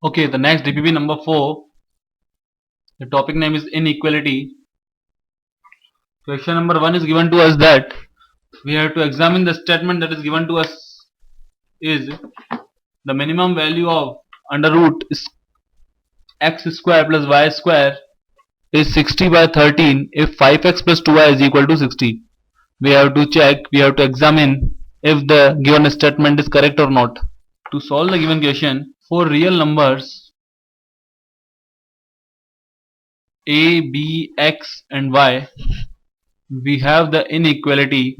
Okay, the next DPP number 4, the topic name is inequality. Question number 1 is given to us that we have to examine the statement that is given to us is the minimum value of under root x square plus y square is 60 by 13 if 5x plus 2y is equal to 60. We have to check, we have to examine if the given statement is correct or not. To solve the given question, for real numbers a, b, x and y, we have the inequality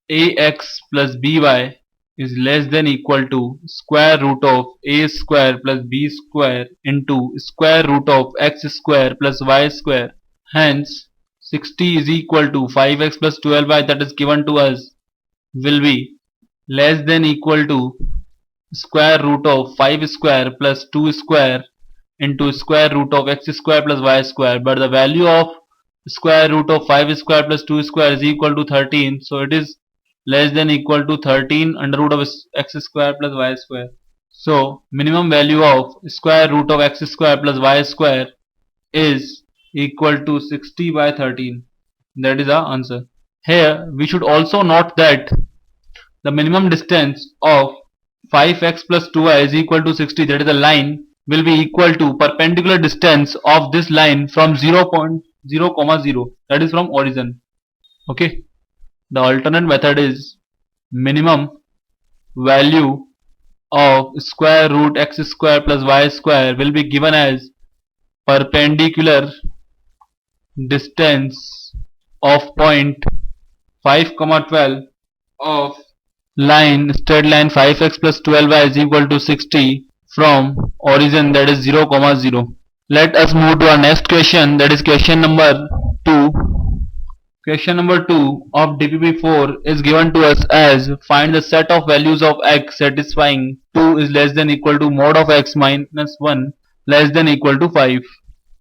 ax plus by is less than equal to square root of a square plus b square into square root of x square plus y square. Hence 60 is equal to 5x plus 12y that is given to us will be less than equal to square root of 5 square plus 2 square into square root of x square plus y square, but the value of square root of 5 square plus 2 square is equal to 13, so it is less than equal to 13 under root of x square plus y square. So minimum value of square root of x square plus y square is equal to 60 by 13. That is our answer. Here we should also note that the minimum distance of 5x plus 2y is equal to 60, that is the line, will be equal to perpendicular distance of this line from 0.0, that is from origin. Okay. The alternate method is minimum value of square root x square plus y square will be given as perpendicular distance of point 5, 12 of line straight line 5x plus 12y is equal to 60 from origin, that is 0, 0. Let us move to our next question, that is question number 2. Question number 2 of DPP4 is given to us as find the set of values of x satisfying 2 is less than equal to mod of x minus 1 less than equal to 5.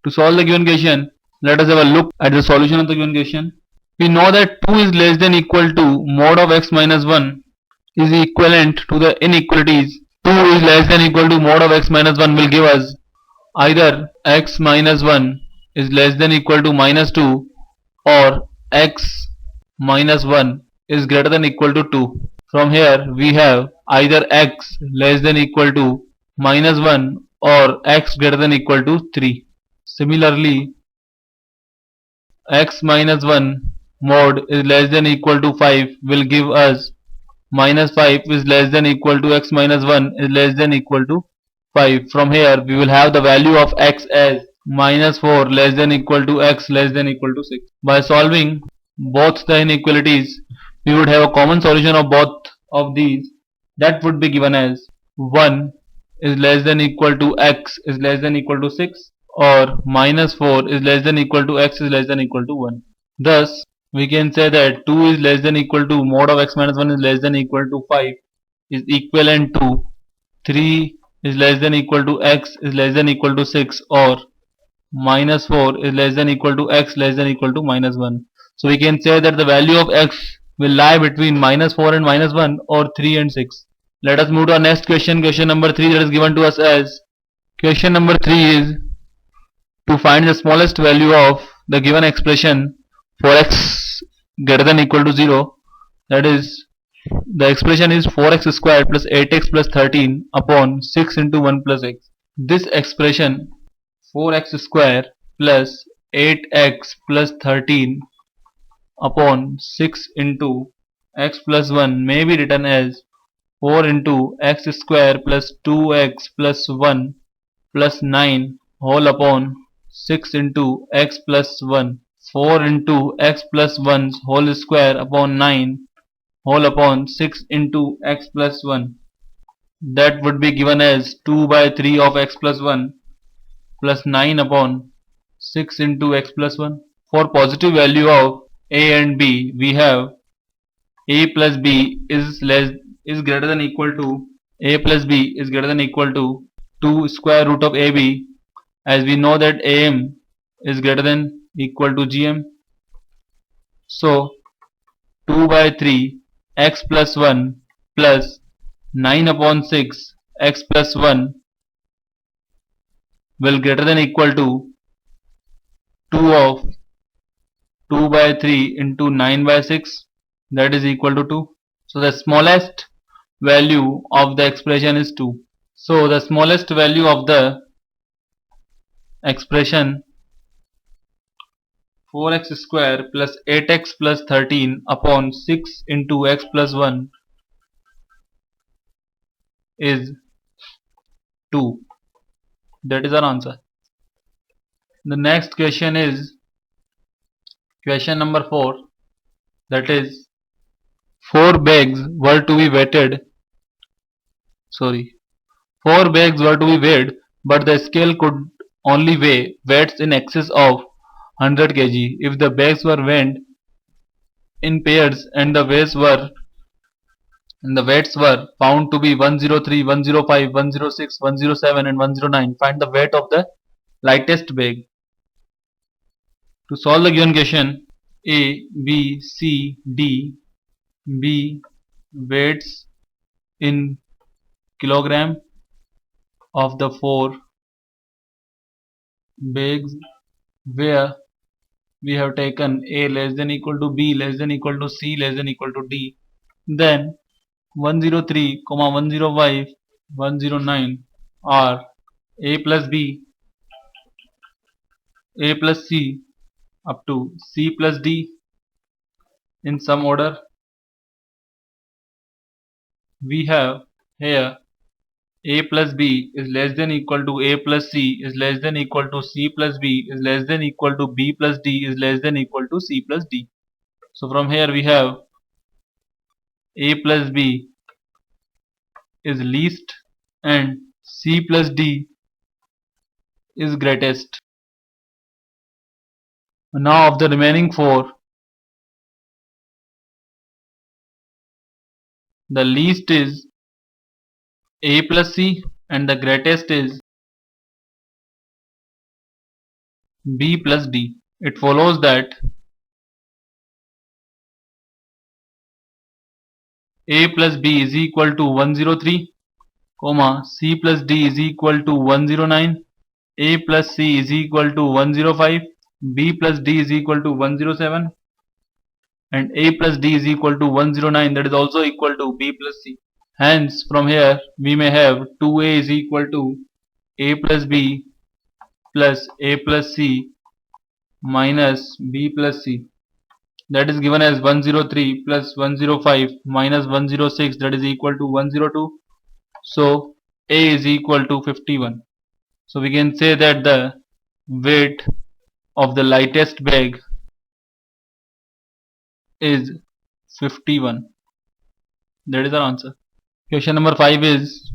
To solve the given question, let us have a look at the solution of the given question. We know that 2 is less than equal to mod of x minus 1 is equivalent to the inequalities. 2 is less than equal to mod of x minus 1 will give us either x minus 1 is less than equal to minus 2 or x minus 1 is greater than equal to 2. From here we have either x less than equal to minus 1 or x greater than equal to 3. Similarly, x minus 1 mod is less than equal to 5 will give us minus 5 is less than equal to x minus 1 is less than equal to 5. From here we will have the value of x as minus 4 less than equal to x less than equal to 6. By solving both the inequalities, we would have a common solution of both of these, that would be given as 1 is less than equal to x is less than equal to 6 or minus 4 is less than equal to x is less than equal to 1. Thus we can say that 2 is less than equal to mod of x minus 1 is less than equal to 5 is equivalent to 3 is less than equal to x is less than equal to 6 or minus 4 is less than equal to x less than equal to minus 1. So we can say that the value of x will lie between minus 4 and minus 1 or 3 and 6. Let us move to our next question, question number 3, that is given to us as question number 3 is to find the smallest value of the given expression for x greater than equal to 0, that is the expression is 4x squared plus 8x plus 13 upon 6 into 1 plus x. This expression 4x square plus 8x plus 13 upon 6 into x plus 1 may be written as 4 into x square plus 2x plus 1 plus 9 whole upon 6 into x plus 1. 4 into x plus 1 whole square upon 9 whole upon 6 into x plus 1. That would be given as 2 by 3 of x plus 1 plus 9 upon 6 into x plus 1. For positive value of a and b, we have a plus b is greater than equal to a plus b is greater than equal to 2 square root of ab, as we know that am is greater than equal to gm. So 2 by 3 x plus 1 plus 9 upon 6 x plus 1 will greater than equal to 2 of 2 by 3 into 9 by 6, that is equal to 2. So the smallest value of the expression is 2. So the smallest value of the expression 4x square plus 8x plus 13 upon 6 into x plus 1 is 2. That is our answer. The next question is question number 4, that is 4 bags were to be weighted, 4 bags were to be weighed, but the scale could only weigh weights in excess of 100 kg. If the bags were weighed in pairs and the weights were found to be 103, 105, 106, 107 and 109, find the weight of the lightest bag. To solve the given question, A, B, C, D, B weights in kilogram of the 4 bags, where we have taken A less than equal to B less than equal to C less than equal to D, then 103, 105, 109 are A plus B, A plus C up to C plus D in some order. We have here A plus B is less than equal to A plus C is less than equal to C plus B is less than equal to B plus D is less than equal to C plus D. So from here we have A plus B is least and C plus D is greatest. Now of the remaining 4, the least is A plus C and the greatest is B plus D. It follows that A plus B is equal to 103, C plus D is equal to 109, A plus C is equal to 105, B plus D is equal to 107 and A plus D is equal to 109, that is also equal to B plus C. Hence from here we may have 2A is equal to A plus B plus A plus C minus B plus C, that is given as 103 plus 105 minus 106, that is equal to 102. So A is equal to 51. So we can say that the weight of the lightest bag is 51. That is our answer. Question number 5 is